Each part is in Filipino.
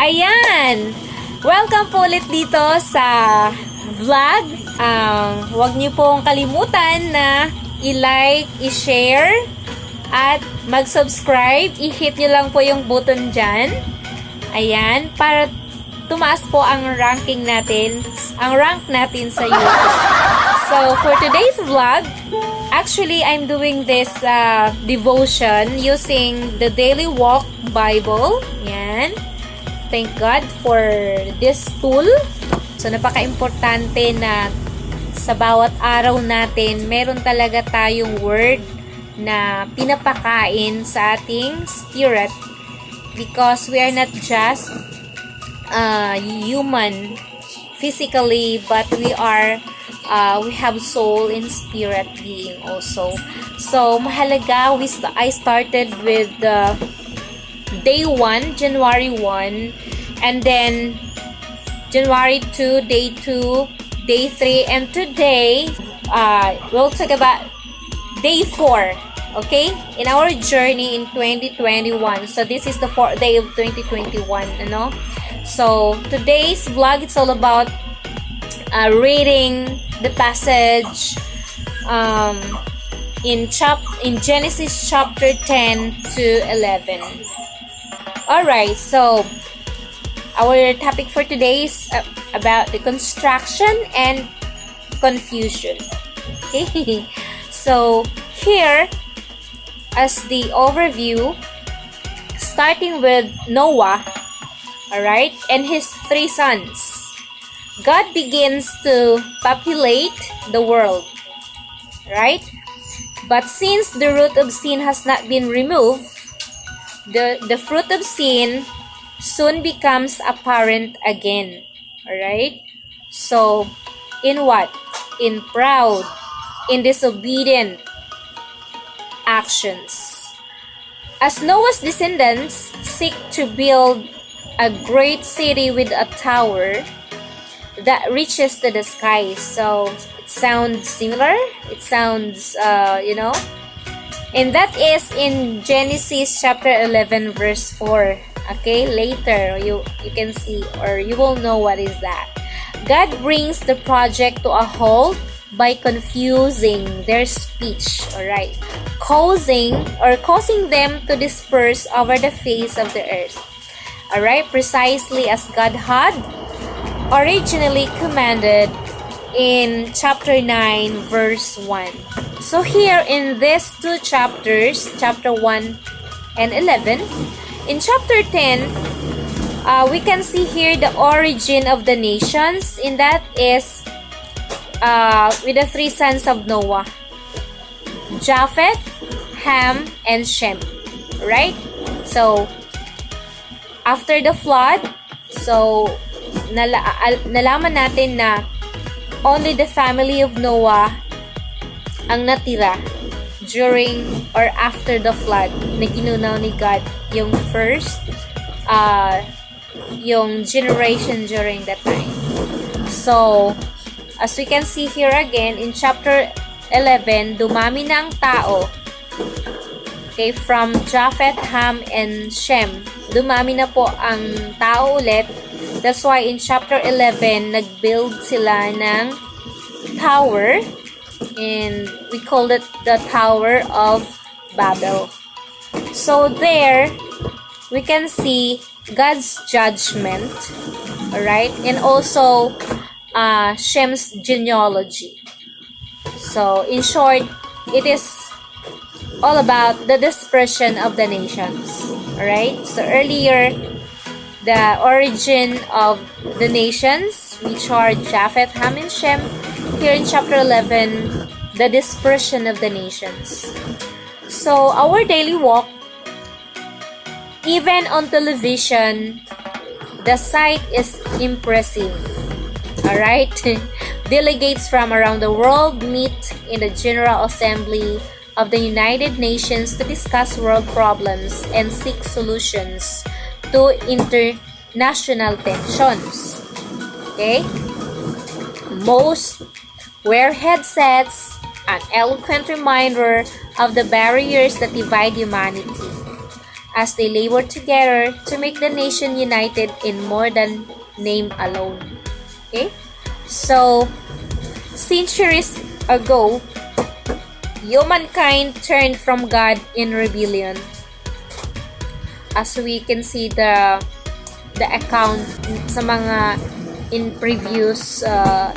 Ayan! Welcome po ulit dito sa vlog. Huwag niyo pong kalimutan na i-like, i-share, at mag-subscribe. I-hit niyo lang po yung button dyan. Ayan, para tumaas po ang ranking natin, ang rank natin sa YouTube. So, for today's vlog, actually, I'm doing this devotion using the Daily Walk Bible. Yan. Thank God for this tool. So, napaka-importante na sa bawat araw natin, meron talaga tayong word na pinapakain sa ating spirit because we are not just human physically, but we have soul and spirit being also. So, mahalaga, I started with day 1, January 1, and then January 2, day 2, day 3, and today, we'll talk about day 4, okay? In our journey in 2021. So, this is the 4th day of 2021, ano? So, today's vlog, it's all about reading the passage in Genesis chapter 10 to 11. Alright, so our topic for today is about the construction and confusion. Okay, so here, as the overview, starting with Noah, alright, and his 3 sons, God begins to populate the world, right? But since the root of sin has not been removed, the fruit of sin soon becomes apparent again. Alright? So, in what? In proud, in disobedient actions. As Noah's descendants seek to build a great city with a tower that reaches to the sky. So, it sounds similar. It sounds, and that is in Genesis chapter 11 verse 4. Okay, later you can see or you will know what is that. God brings the project to a halt by confusing their speech, alright, causing them to disperse over the face of the earth. Alright, precisely as God had originally commanded in chapter 9 verse 1. So here in these 2 chapters, chapter 1 and 11, in chapter 10, we can see here the origin of the nations, and that is with the 3 sons of Noah, Japheth, Ham, and Shem. Right? So, after the flood, so nalaman natin na only the family of Noah ang natira during or after the flood na ginunaw ni God yung first yung generation during that time. So, as we can see here again in chapter 11, dumami na ang tao. Okay, from Japheth, Ham, and Shem. Dumami na po ang tao ulit. That's why in chapter 11, nag-build sila ng tower, and we call it the Tower of Babel. So there, we can see God's judgment, alright, and also Shem's genealogy. So in short, it is all about the dispersion of the nations, alright. So earlier, the origin of the nations, which are Japheth, Ham, and Shem. Here in chapter 11, the dispersion of the nations. So, our daily walk, even on television, the sight is impressive. Alright? Delegates from around the world meet in the General Assembly of the United Nations to discuss world problems and seek solutions to international tensions. Okay? Most wear headsets, an eloquent reminder of the barriers that divide humanity. as they labor together to make the nation united in more than name alone. Okay? So, centuries ago, humankind turned from God in rebellion. As we can see the account sa mga in previous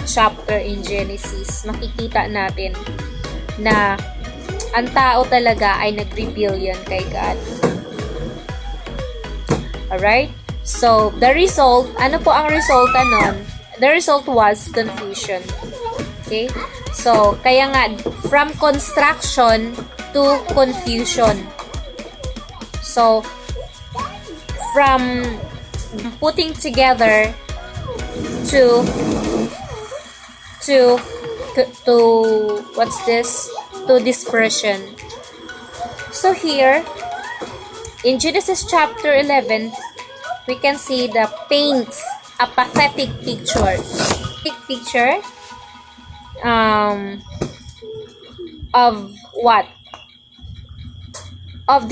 chapter in Genesis, makikita natin na ang tao talaga ay nag-rebellion kay God. Alright? So, the result, ano po ang resulta nun? The result was confusion. Okay? So, kaya nga, from construction to confusion. So, from putting together to what's this? To dispersion. So here, in Genesis chapter 11, we can see the paints a pathetic picture. Of what? Of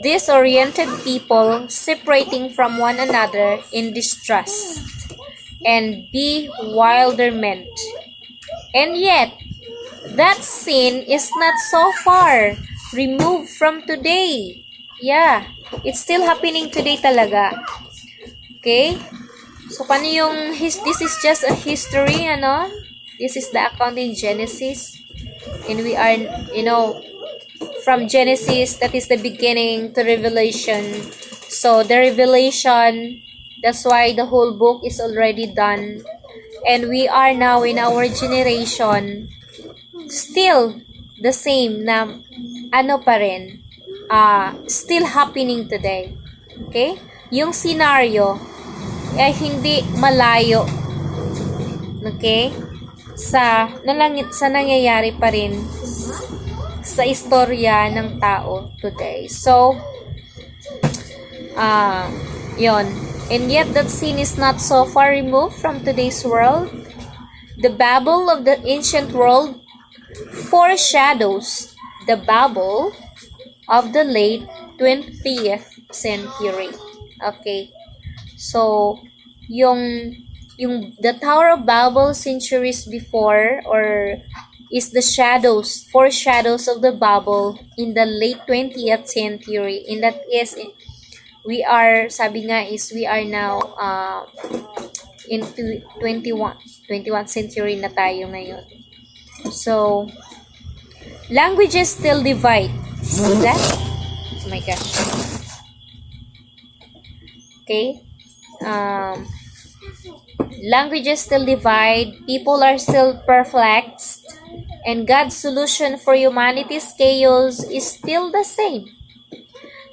disoriented people separating from one another in distrust and bewilderment. And yet, that sin is not so far removed from today. Yeah, it's still happening today talaga. Okay? So, paano yung this is just a history, ano? This is the account in Genesis. And we are, from Genesis, that is the beginning, to Revelation. So, the Revelation, that's why the whole book is already done. And we are now in our generation, still the same na, ano pa rin, still happening today. Okay? Yung scenario, ay hindi malayo. Okay? Sa nangyayari pa rin sa istorya ng tao today. So, yon. And yet that sin is not so far removed from today's world. The Babel of the ancient world foreshadows the Babel of the late 20th century. Okay. So, yung the Tower of Babel centuries before, or is the foreshadows of the Babel in the late 20th century. And that is, we are now in 21st century na tayo ngayon. So, languages still divide. See that? Oh my gosh. Okay? Languages still divide, people are still perplexed, and God's solution for humanity's chaos is still the same.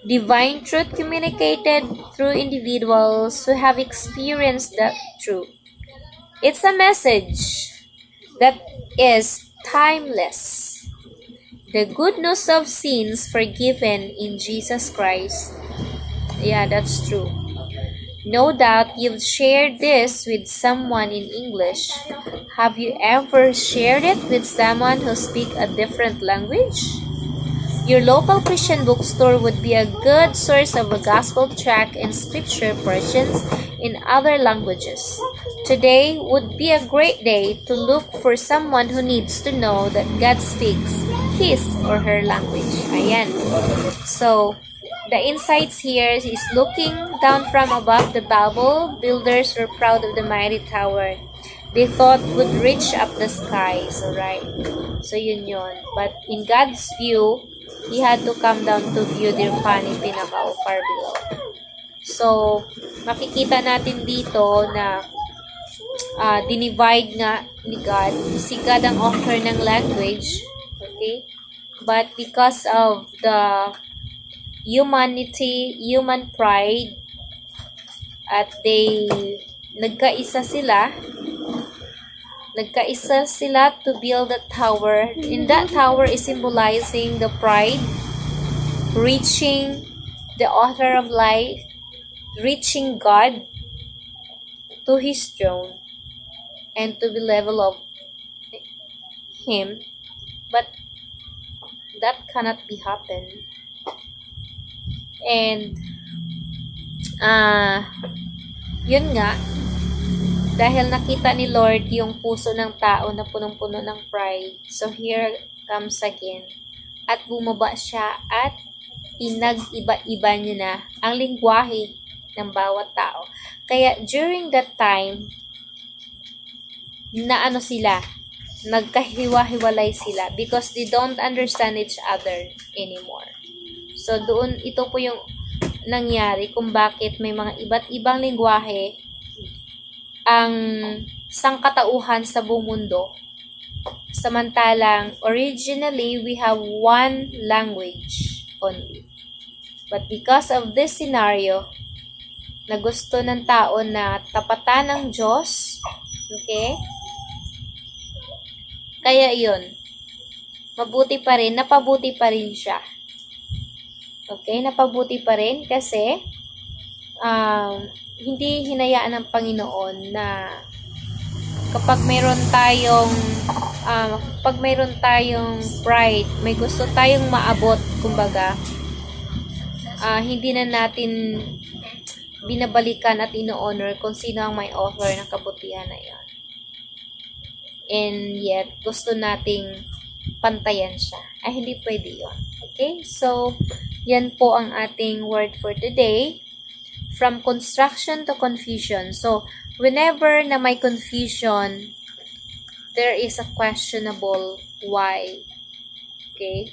Divine truth communicated through individuals who have experienced that truth. It's a message that is timeless. The good news of sins forgiven in Jesus Christ. Yeah, that's true. No doubt you've shared this with someone in English. Have you ever shared it with someone who speaks a different language? Your local Christian bookstore would be a good source of a gospel tract and scripture portions in other languages. Today would be a great day to look for someone who needs to know that God speaks his or her language. Ayan. So, the insights here is looking down from above the Babel, builders were proud of the mighty tower they thought would reach up the skies, alright? So, yun. But in God's view, He had to come down to view their vanity na far below. So, makikita natin dito na dinivide nga ni God. Si God ang author ng language, okay? But because of the human pride, at nagkaisa sila to build a tower. And that tower is symbolizing the pride, reaching the author of life, reaching God to His throne, and to the level of Him. But that cannot be happen. And yun nga, dahil nakita ni Lord yung puso ng tao na punong-puno ng pride, so here comes again, at bumaba siya at pinag-iba-iba niya na ang lingwahe ng bawat tao. Kaya during that time, na sila, nagkahiwa-hiwalay sila because they don't understand each other anymore. So doon, ito po yung nangyari kung bakit may mga iba't ibang lingwahe ang sangkatauhan sa buong mundo. Samantalang, originally, we have one language only. But because of this scenario, na gusto ng tao na tapatan ng Diyos, okay? Kaya yun, mabuti pa rin, napabuti pa rin siya. Okay, napabuti pa rin kasi hindi hinayaan ng Panginoon na kapag mayroon tayong pride, may gusto tayong maabot, kumbaga, hindi na natin binabalikan at ino-honor kung sino ang may offer ng kabutihan na yon. And yet, gusto nating pantayan siya. Ay, hindi pwede yun. Okay? So, yan po ang ating word for today. From construction to confusion. So, whenever na may confusion, there is a questionable why. Okay?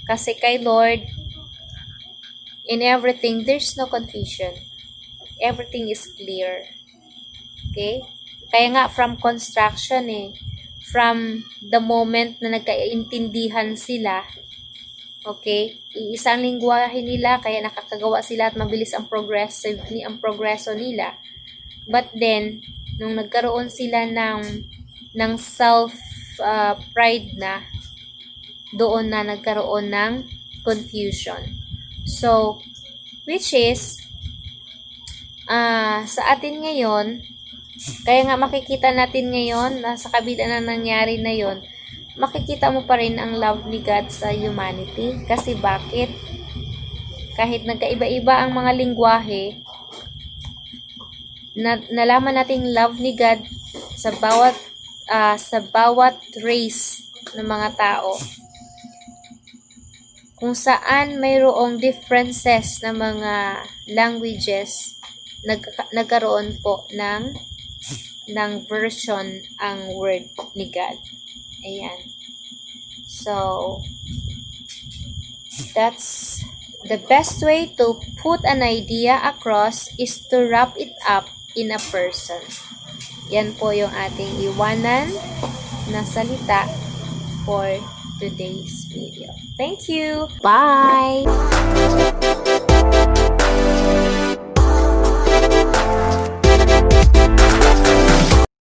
Kasi kay Lord, in everything, there's no confusion. Everything is clear. Okay? Kaya nga, from construction from the moment na nagkaintindihan sila, okay, iisang lingwahe nila, kaya nakakagawa sila at mabilis ang progreso nila. But then, nung nagkaroon sila ng self-pride na, doon na nagkaroon ng confusion. So, which is, sa atin ngayon, kaya nga makikita natin ngayon na sa kabila na nangyari na yon, makikita mo pa rin ang love ni God sa humanity. Kasi bakit? Kahit nagkaiba-iba ang mga lingwahe, nalaman nating love ni God sa bawat race ng mga tao. Kung saan mayroong differences na mga languages, nagkaroon po ng version ang word ni God. Ayan. So, that's the best way to put an idea across is to wrap it up in a person. Yan po yung ating iwanan na salita for today's video. Thank you. Bye!